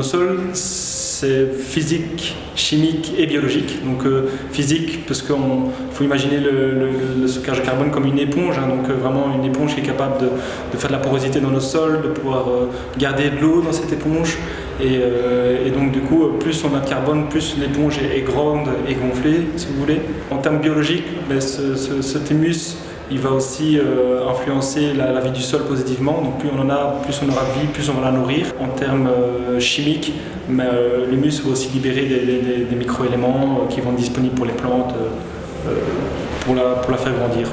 sols, c'est physique, chimique et biologique. Donc physique, parce qu'il faut imaginer le stockage de carbone comme une éponge, hein, donc vraiment une éponge qui est capable de faire de la porosité dans nos sols, de pouvoir garder de l'eau dans cette éponge. Et donc du coup, plus on a de carbone, plus l'éponge est grande et gonflée, si vous voulez. En termes biologiques, cet humus, il va aussi influencer la vie du sol positivement. Donc plus on en a, plus on aura de vie, plus on va la nourrir. En termes chimiques, l'humus va aussi libérer des micro-éléments qui vont être disponibles pour les plantes, pour la faire grandir.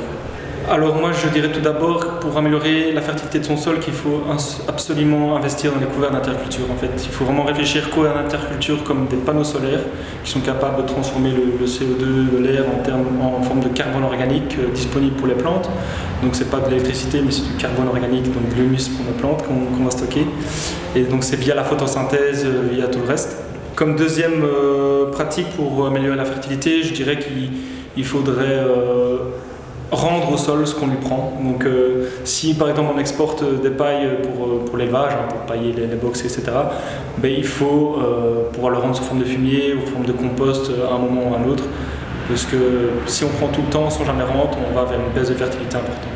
Alors moi je dirais tout d'abord, pour améliorer la fertilité de son sol, qu'il faut absolument investir dans les couverts d'interculture. En fait, il faut vraiment réfléchir couverts d'interculture comme des panneaux solaires qui sont capables de transformer le CO2 de l'air en forme de carbone organique disponible pour les plantes. Donc c'est pas de l'électricité, mais c'est du carbone organique, donc de l'humus pour nos plantes qu'on va stocker. Et donc c'est via la photosynthèse, via tout le reste. Comme deuxième pratique pour améliorer la fertilité, je dirais qu'il faudrait rendre au sol ce qu'on lui prend. Donc si par exemple on exporte des pailles pour l'élevage, hein, pour pailler les box, etc., il faut pouvoir le rendre sous forme de fumier ou forme de compost à un moment ou à un autre, parce que si on prend tout le temps sans jamais rendre, on va vers une baisse de fertilité importante.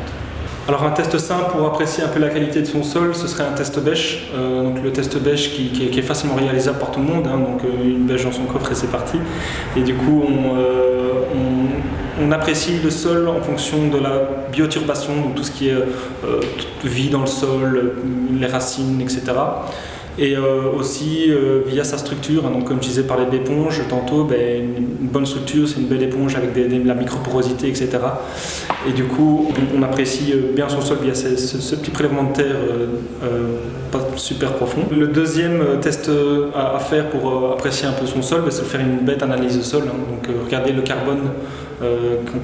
Alors un test simple pour apprécier un peu la qualité de son sol, ce serait un test bêche. Donc le test bêche qui est facilement réalisable par tout le monde, hein, donc une bêche dans son coffre et c'est parti. Et du coup on apprécie le sol en fonction de la bioturbation, donc tout ce qui est vie dans le sol, les racines, etc. Et aussi via sa structure, hein, donc comme je disais parler d'éponge tantôt, une bonne structure c'est une belle éponge avec la microporosité, etc. Et du coup on apprécie bien son sol via ce petit prélèvement de terre pas super profond. Le deuxième test à faire pour apprécier un peu son sol, c'est de faire une bête analyse de sol, hein, donc regarder le carbone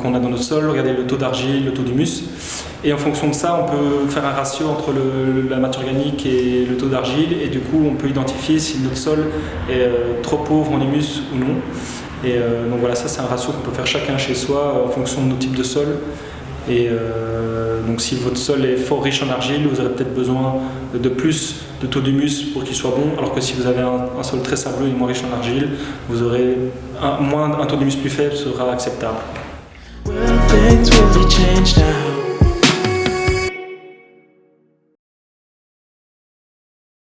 qu'on a dans notre sol, regarder le taux d'argile, le taux d'humus. Et en fonction de ça, on peut faire un ratio entre la matière organique et le taux d'argile, et du coup on peut identifier si notre sol est trop pauvre en humus ou non. Et donc voilà, ça c'est un ratio qu'on peut faire chacun chez soi en fonction de nos types de sol. Et donc si votre sol est fort riche en argile, vous aurez peut-être besoin de plus de taux d'humus pour qu'il soit bon, alors que si vous avez un sol très sableux et moins riche en argile, vous aurez un taux d'humus plus faible sera acceptable. Will things really change now?